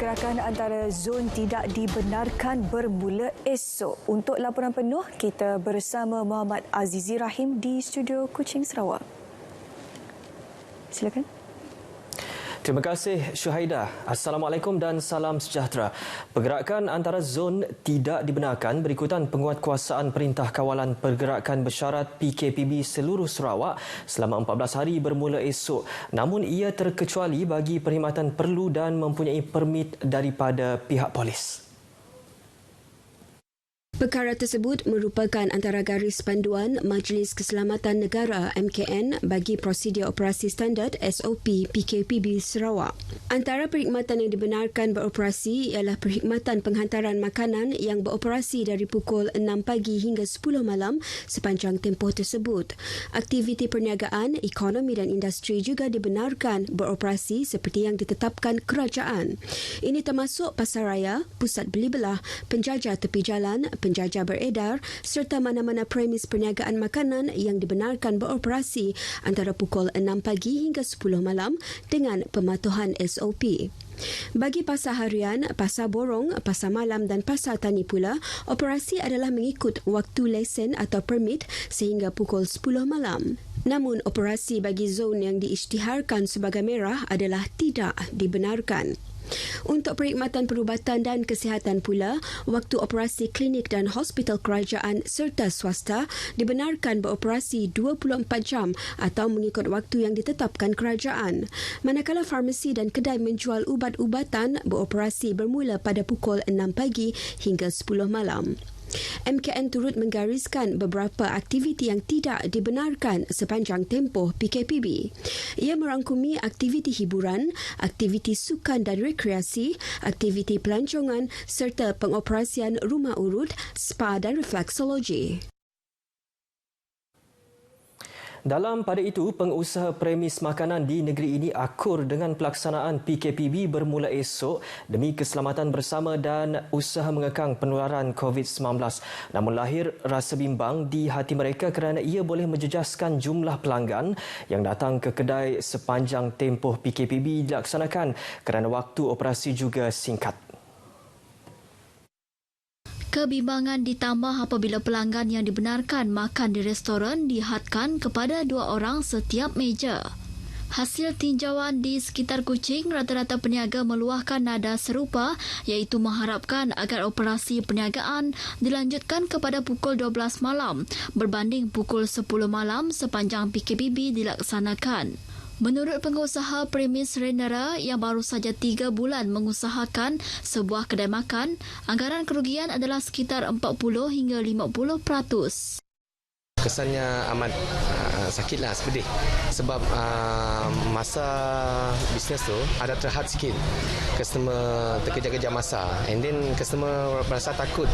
pergerakan antara zon tidak dibenarkan bermula esok. Untuk laporan penuh, kita bersama Muhammad Azizi Rahim di studio Kuching, Sarawak. Silakan. Terima kasih Syuhaida. Assalamualaikum dan salam sejahtera. Pergerakan antara zon tidak dibenarkan berikutan penguatkuasaan Perintah Kawalan Pergerakan Bersyarat PKPB seluruh Sarawak selama 14 hari bermula esok. Namun ia terkecuali bagi perkhidmatan perlu dan mempunyai permit daripada pihak polis. Perkara tersebut merupakan antara garis panduan Majlis Keselamatan Negara MKN bagi Prosedur Operasi Standard SOP PKPB Sarawak. Antara perkhidmatan yang dibenarkan beroperasi ialah perkhidmatan penghantaran makanan yang beroperasi dari pukul 6 pagi hingga 10 malam sepanjang tempoh tersebut. Aktiviti perniagaan, ekonomi dan industri juga dibenarkan beroperasi seperti yang ditetapkan kerajaan. Ini termasuk pasaraya, pusat beli belah, penjajah tepi jalan, penjajah beredar serta mana-mana premis perniagaan makanan yang dibenarkan beroperasi antara pukul 6 pagi hingga 10 malam dengan pematuhan SOP. Bagi pasar harian, pasar borong, pasar malam dan pasar tani pula, operasi adalah mengikut waktu lesen atau permit sehingga pukul 10 malam. Namun, operasi bagi zon yang diisytiharkan sebagai merah adalah tidak dibenarkan. Untuk perkhidmatan perubatan dan kesihatan pula, waktu operasi klinik dan hospital kerajaan serta swasta dibenarkan beroperasi 24 jam atau mengikut waktu yang ditetapkan kerajaan. Manakala farmasi dan kedai menjual ubat-ubatan beroperasi bermula pada pukul 6 pagi hingga 10 malam. MKN turut menggariskan beberapa aktiviti yang tidak dibenarkan sepanjang tempoh PKPB. Ia merangkumi aktiviti hiburan, aktiviti sukan dan rekreasi, aktiviti pelancongan serta pengoperasian rumah urut, spa dan refleksologi. Dalam pada itu, pengusaha premis makanan di negeri ini akur dengan pelaksanaan PKPB bermula esok demi keselamatan bersama dan usaha mengekang penularan COVID-19. Namun lahir rasa bimbang di hati mereka kerana ia boleh menjejaskan jumlah pelanggan yang datang ke kedai sepanjang tempoh PKPB dilaksanakan kerana waktu operasi juga singkat. Kebimbangan ditambah apabila pelanggan yang dibenarkan makan di restoran dihadkan kepada 2 orang setiap meja. Hasil tinjauan di sekitar Kuching, rata-rata peniaga meluahkan nada serupa iaitu mengharapkan agar operasi perniagaan dilanjutkan kepada pukul 12 malam berbanding pukul 10 malam sepanjang PKPB dilaksanakan. Menurut pengusaha premis Renera yang baru saja 3 bulan mengusahakan sebuah kedai makan, anggaran kerugian adalah sekitar 40 hingga 50%. Kesannya amat sakitlah, pedih sebab masa bisnes tu ada terhad sikit, customer terkejar-kejar masa, and then customer merasa takut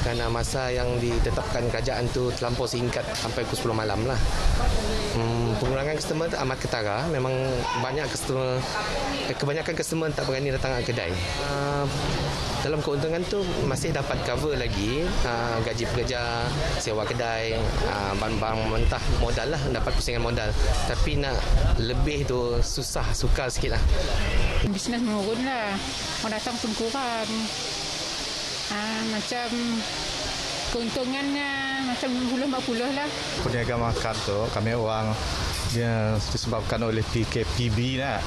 kerana masa yang ditetapkan kerajaan tu terlampau singkat sampai pukul 10 malam lah. Pengurangan customer tu amat ketara, memang kebanyakan customer tak berani datang ke kedai. Dalam keuntungan tu masih dapat cover lagi gaji pekerja, sewa kedai, barang-barang mentah, modal lah, dapat pusingan modal. Tapi nak lebih tu susah, sukar sikit lah. Bisnes menurun lah, orang datang pun kurang. Macam keuntungannya macam 40-40 lah. Peniaga makan tu kami orang dia disebabkan oleh PKPB lah.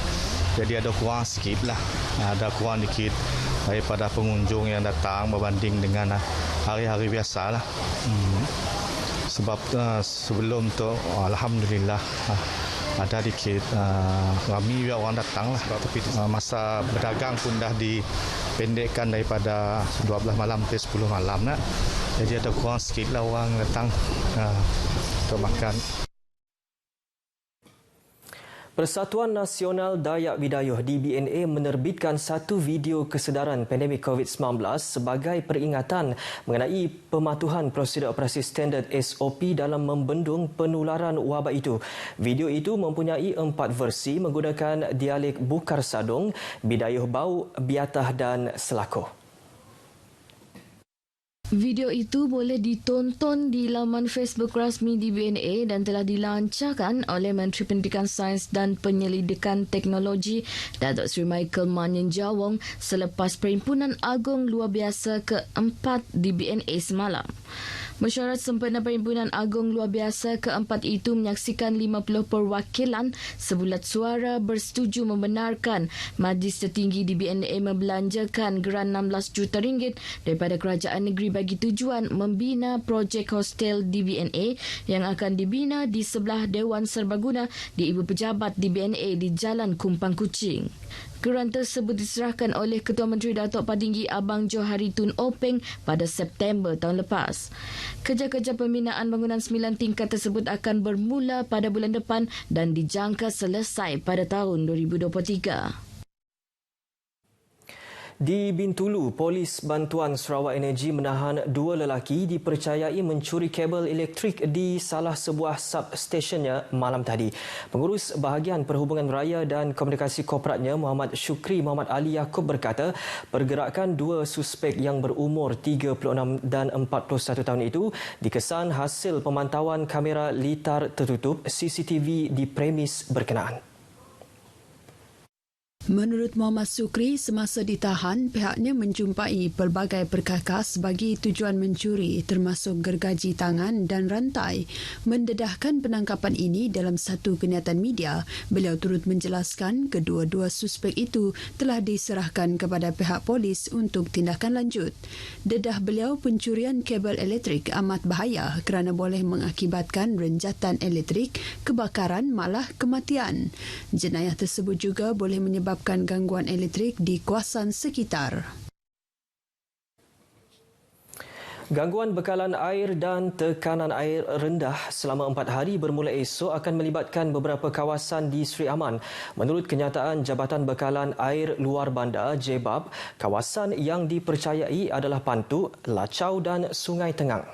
Jadi ada kurang sikit lah, ada kurang dikit daripada pengunjung yang datang berbanding dengan hari-hari biasa lah. Sebab sebelum tu alhamdulillah ada dikit ramai orang datang lah. Tapi masa berdagang pun dah dipendekkan daripada 12 malam ke 10 malam lah. Jadi ada kurang sikit lah orang datang untuk makan. Persatuan Nasional Dayak Bidayuh DBNA menerbitkan satu video kesedaran pandemik COVID-19 sebagai peringatan mengenai pematuhan prosedur operasi standard SOP dalam membendung penularan wabak itu. Video itu mempunyai 4 versi menggunakan dialek Bukar Sadong, Bidayuh Bau, Biatah dan Selako. Video itu boleh ditonton di laman Facebook rasmi DBNA dan telah dilancarkan oleh Menteri Pendidikan Sains dan Penyelidikan Teknologi Datuk Seri Michael Manyan Jawong selepas Perhimpunan Agong Luar Biasa ke-4 DBNA semalam. Mesyuarat sempena Perhimpunan Agong Luar Biasa ke-4 itu menyaksikan 50 perwakilan sebulat suara bersetuju membenarkan Majlis Tertinggi DBNA membelanjakan geran RM16 juta daripada kerajaan negeri bagi tujuan membina projek hostel DBNA yang akan dibina di sebelah Dewan Serbaguna di Ibu Pejabat DBNA di Jalan Kumpang Kuching. Geran tersebut diserahkan oleh Ketua Menteri Datuk Padinggi Abang Johari Tun Openg pada September tahun lepas. Kerja-kerja pembinaan bangunan 9 tingkat tersebut akan bermula pada bulan depan dan dijangka selesai pada tahun 2023. Di Bintulu, Polis Bantuan Sarawak Energy menahan 2 lelaki dipercayai mencuri kabel elektrik di salah sebuah substationnya malam tadi. Pengurus Bahagian Perhubungan Raya dan Komunikasi Korporatnya Muhammad Syukri Muhammad Ali Yaakob berkata pergerakan 2 suspek yang berumur 36 dan 41 tahun itu dikesan hasil pemantauan kamera litar tertutup CCTV di premis berkenaan. Menurut Muhammad Syukri, semasa ditahan, pihaknya menjumpai pelbagai perkakas bagi tujuan mencuri termasuk gergaji tangan dan rantai. Mendedahkan penangkapan ini dalam satu kenyataan media, beliau turut menjelaskan kedua-dua suspek itu telah diserahkan kepada pihak polis untuk tindakan lanjut. Dedah beliau, pencurian kabel elektrik amat bahaya kerana boleh mengakibatkan renjatan elektrik, kebakaran malah kematian. Jenayah tersebut juga boleh menyebabkan gangguan elektrik di kawasan sekitar. Gangguan bekalan air dan tekanan air rendah selama 4 hari bermula esok akan melibatkan beberapa kawasan di Seri Aman. Menurut kenyataan Jabatan Bekalan Air Luar Bandar JBAB, kawasan yang dipercayai adalah Pantuk, Lacau dan Sungai Tengang.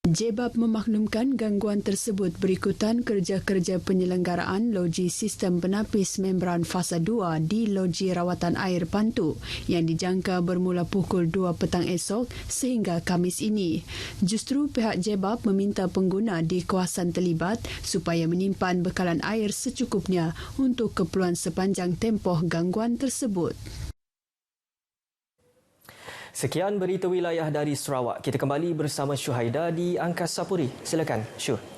JBAB memaklumkan gangguan tersebut berikutan kerja-kerja penyelenggaraan loji sistem penapis membran fasa 2 di loji rawatan air Pantuk yang dijangka bermula pukul 2 petang esok sehingga Khamis ini. Justru pihak JBAB meminta pengguna di kawasan terlibat supaya menyimpan bekalan air secukupnya untuk keperluan sepanjang tempoh gangguan tersebut. Sekian berita wilayah dari Sarawak. Kita kembali bersama Syuhaida di Angkasa Puri. Silakan, Syuh.